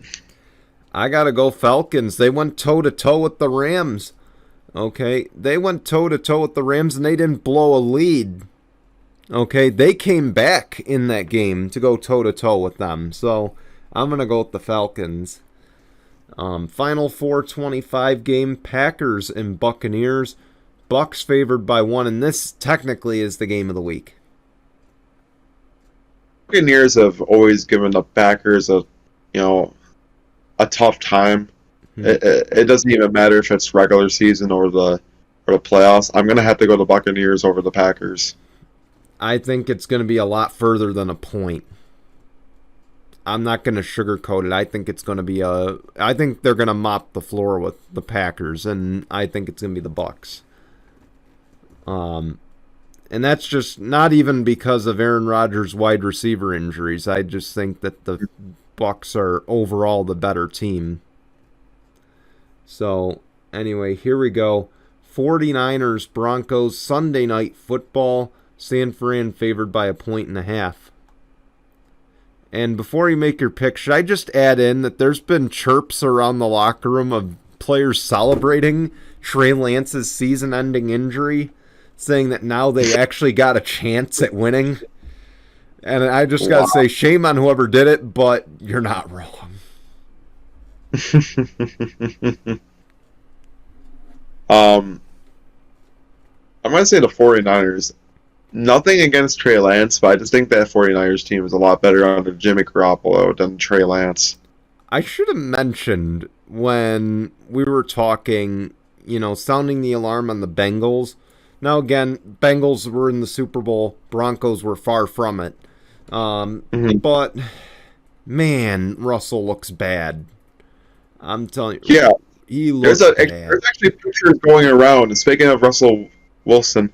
I got to go Falcons. They went toe-to-toe with the Rams. Okay, they went toe-to-toe with the Rams, and they didn't blow a lead. Okay, they came back in that game to go toe-to-toe with them. So I'm going to go with the Falcons. Final 4:25 game, Packers and Buccaneers. Bucks favored by 1, and this technically is the game of the week. Buccaneers have always given the Packers a tough time. It doesn't even matter if it's regular season or the playoffs. I'm gonna have to go the Buccaneers over the Packers. I think it's going to be a lot further than a point. I'm not going to sugarcoat it. I think it's going to be I think they're going to mop the floor with the Packers, and I think it's going to be the Bucks. And that's just not even because of Aaron Rodgers' wide receiver injuries. I just think that the Bucks are overall the better team. So, anyway, here we go. 49ers, Broncos, Sunday Night Football. San Fran favored by 1.5. And before you make your pick, should I just add in that there's been chirps around the locker room of players celebrating Trey Lance's season-ending injury, saying that now they actually got a chance at winning. And I just got to say, shame on whoever did it, but you're not wrong. I'm going to say the 49ers. Nothing against Trey Lance, but I just think that 49ers team is a lot better under Jimmy Garoppolo than Trey Lance. I should have mentioned when we were talking, sounding the alarm on the Bengals. Now, again, Bengals were in the Super Bowl. Broncos were far from it. But, man, Russell looks bad. I'm telling you. Yeah. He looks bad. There's actually pictures going around. Speaking of Russell Wilson,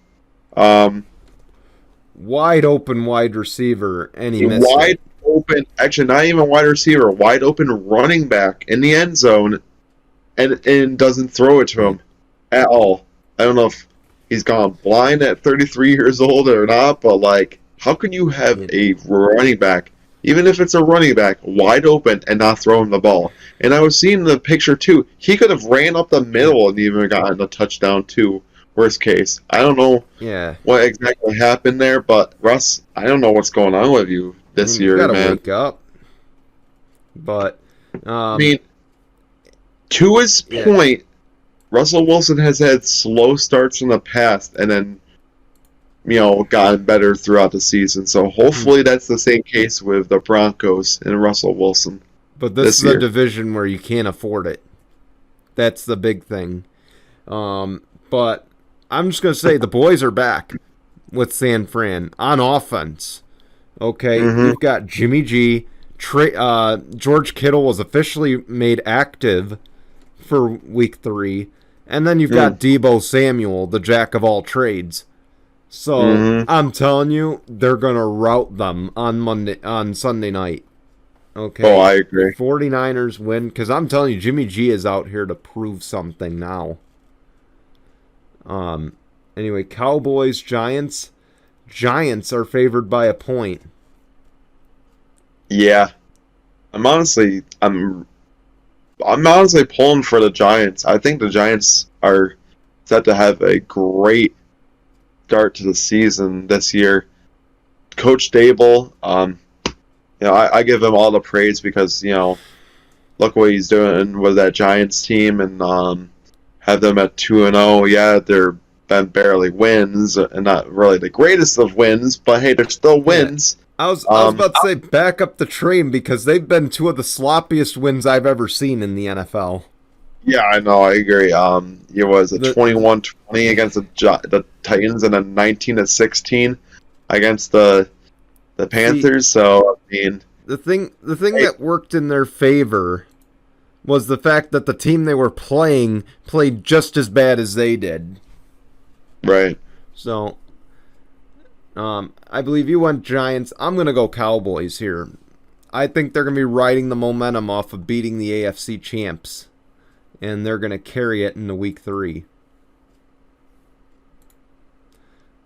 wide open wide receiver, and he missed wide open, actually not even wide receiver, wide open running back in the end zone, and doesn't throw it to him at all. I don't know if he's gone blind at 33 years old or not, but how can you have a running back, even if it's a running back, wide open and not throw him the ball? And I was seeing the picture too. He could have ran up the middle and even gotten a touchdown too. Worst case. I don't know what exactly happened there, but Russ, I don't know what's going on with you this year, man. You gotta man. wake up. But, I mean, to his point, Russell Wilson has had slow starts in the past and then, gotten better throughout the season. So hopefully that's the same case with the Broncos and Russell Wilson. But this is a division where you can't afford it. That's the big thing. But I'm just going to say the boys are back with San Fran on offense. Okay, You've got Jimmy G. George Kittle was officially made active for week 3. And then you've got Deebo Samuel, the jack of all trades. So I'm telling you, they're going to rout them on Sunday night. Okay. Oh, I agree. 49ers win, because I'm telling you, Jimmy G is out here to prove something now. Anyway, Cowboys, Giants. Giants are favored by a point. Yeah, I'm honestly pulling for the Giants. I think the Giants are set to have a great start to the season this year. Coach Dable, I give him all the praise because look what he's doing with that Giants team, and have them at 2-0. Yeah, they're been barely wins, and not really the greatest of wins, but hey, they're still wins. I was about to say back up the train because they've been two of the sloppiest wins I've ever seen in the NFL. Yeah, I know, I agree. It was a 21-20 against the Titans, and then 19-16 against the Panthers. So I mean, the thing that worked in their favor was the fact that the team they were playing played just as bad as they did. Right. So, I believe you went Giants. I'm going to go Cowboys here. I think they're going to be riding the momentum off of beating the AFC champs, and they're going to carry it into week 3.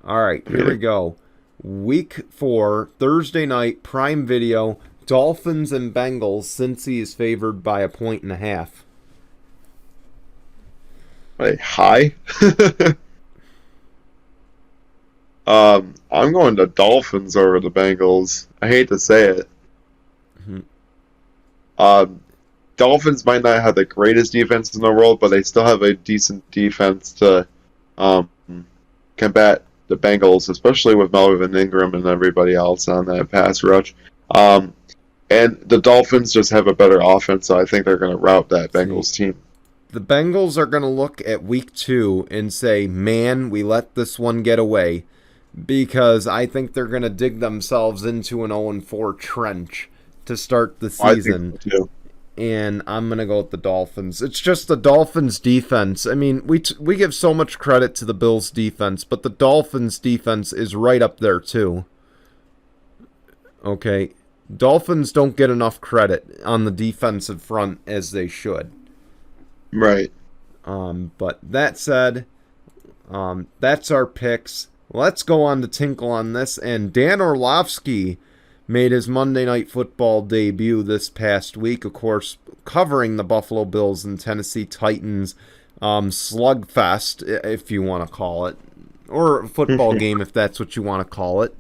All right, here we go. Week 4, Thursday night, Prime Video, Dolphins and Bengals. Cincy is favored by 1.5. Wait, high? I'm going to Dolphins over the Bengals. I hate to say it. Mm-hmm. Dolphins might not have the greatest defense in the world, but they still have a decent defense to combat the Bengals, especially with Melvin Ingram and everybody else on that pass rush. And the Dolphins just have a better offense, so I think they're going to rout that Bengals team. The Bengals are going to look at week 2 and say, man, we let this one get away, because I think they're going to dig themselves into an 0-4 trench to start the season. I think so too. And I'm going to go with the Dolphins. It's just the Dolphins' defense. I mean, we give so much credit to the Bills' defense, but the Dolphins' defense is right up there too. Okay, Dolphins don't get enough credit on the defensive front as they should. Right. But that said, that's our picks. Let's go on to Tinkle on this. And Dan Orlovsky made his Monday Night Football debut this past week, of course, covering the Buffalo Bills and Tennessee Titans slugfest, if you want to call it, or a football game, if that's what you want to call it.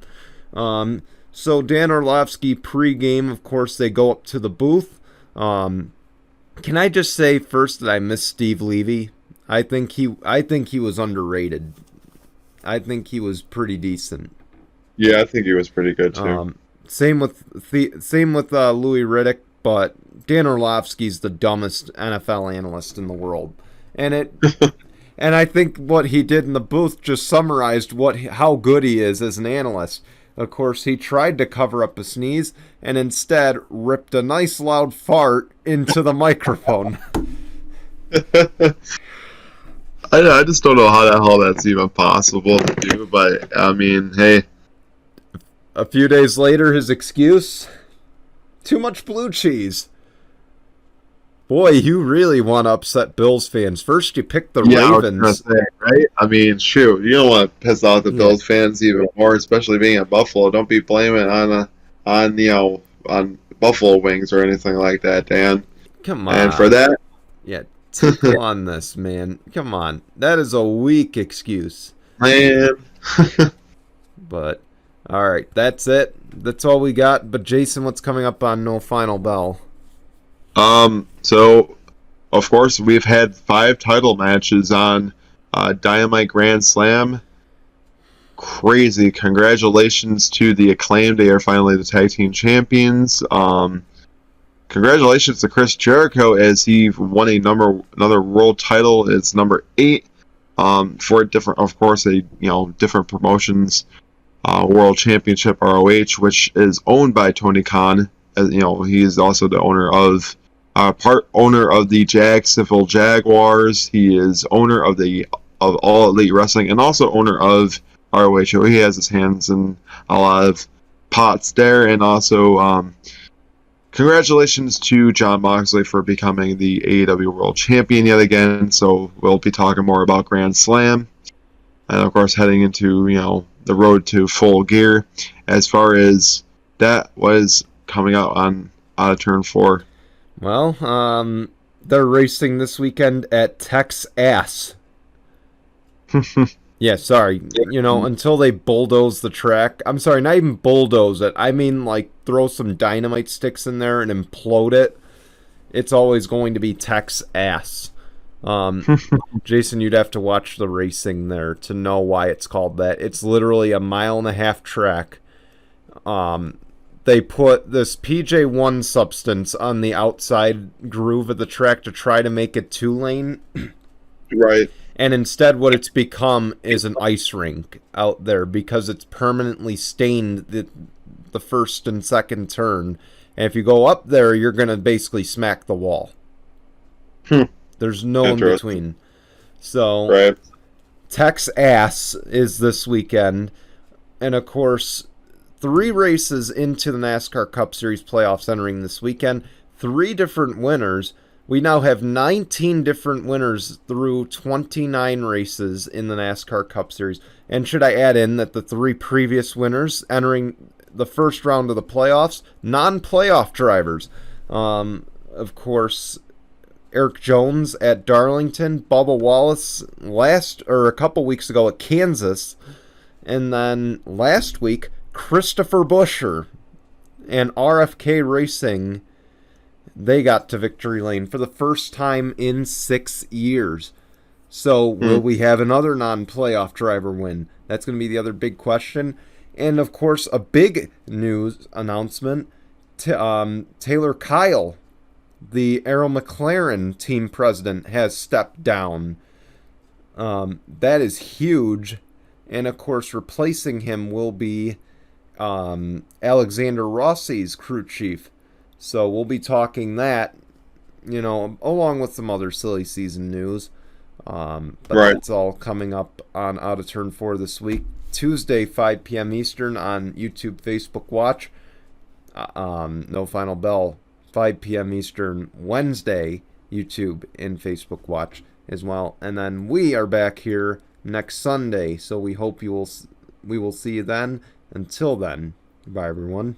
So Dan Orlovsky pregame, of course, they go up to the booth. Can I just say first that I miss Steve Levy? I think he was underrated. I think he was pretty decent. Yeah, I think he was pretty good too. Same with Louis Riddick, but Dan Orlovsky's the dumbest NFL analyst in the world, and and I think what he did in the booth just summarized how good he is as an analyst. Of course, he tried to cover up a sneeze and instead ripped a nice loud fart into the microphone. I just don't know how the hell that's even possible to do, but I mean, hey. A few days later, his excuse? Too much blue cheese. Boy, you really want to upset Bills fans. First, you pick the Ravens. I was gonna say, right? I mean, shoot, you don't want to piss off the Bills fans even more, especially being in Buffalo. Don't be blaming it on Buffalo wings or anything like that, Dan. Come on. And for that, yeah, tinkle on this, man. Come on, that is a weak excuse, man. But all right, that's it. That's all we got. But Jason, what's coming up on No Final Bell? So, of course, we've had 5 title matches on Dynamite Grand Slam. Crazy. Congratulations to the Acclaimed. They are finally the tag team champions. Congratulations to Chris Jericho as he won another world title. It's number 8 for different promotions. World Championship ROH, which is owned by Tony Khan. He is also the owner of part owner of the Jacksonville Jaguars. He is owner of All Elite Wrestling and also owner of ROH. So he has his hands in a lot of pots there. And also congratulations to Jon Moxley for becoming the AEW World Champion yet again. So we'll be talking more about Grand Slam, and of course heading into the road to Full Gear. As far as that was coming out of turn 4. Well, they're racing this weekend at Texas. Yeah, sorry. Until they bulldoze the track. I'm sorry, not even bulldoze it. I mean, like, throw some dynamite sticks in there and implode it. It's always going to be Texas. Jason, you'd have to watch the racing there to know why it's called that. It's literally a 1.5 mile track. They put this PJ1 substance on the outside groove of the track to try to make it 2-lane. Right. And instead what it's become is an ice rink out there because it's permanently stained the first and second turn. And if you go up there, you're going to basically smack the wall. There's no in between. So, right. Texas is this weekend. And, of course, 3 races into the NASCAR Cup Series playoffs entering this weekend. 3 different winners. We now have 19 different winners through 29 races in the NASCAR Cup Series. And should I add in that the 3 previous winners entering the first round of the playoffs, non-playoff drivers. Of course, Eric Jones at Darlington, Bubba Wallace a couple weeks ago at Kansas, and then last week, Christopher Buescher and RFK Racing. They got to victory lane for the first time in 6 years. So will we have another non-playoff driver win? That's going to be the other big question. And, of course, a big news announcement. Taylor Kyle, the Arrow McLaren team president, has stepped down. That is huge. And, of course, replacing him will be Alexander Rossi's crew chief. So we'll be talking that, along with some other silly season news. But That's all coming up on Out of Turn 4 this week. Tuesday, 5 p.m. Eastern on YouTube, Facebook Watch. No Final Bell, 5 p.m. Eastern. Wednesday, YouTube and Facebook Watch as well. And then we are back here next Sunday. So we hope we will see you then. Until then, goodbye everyone.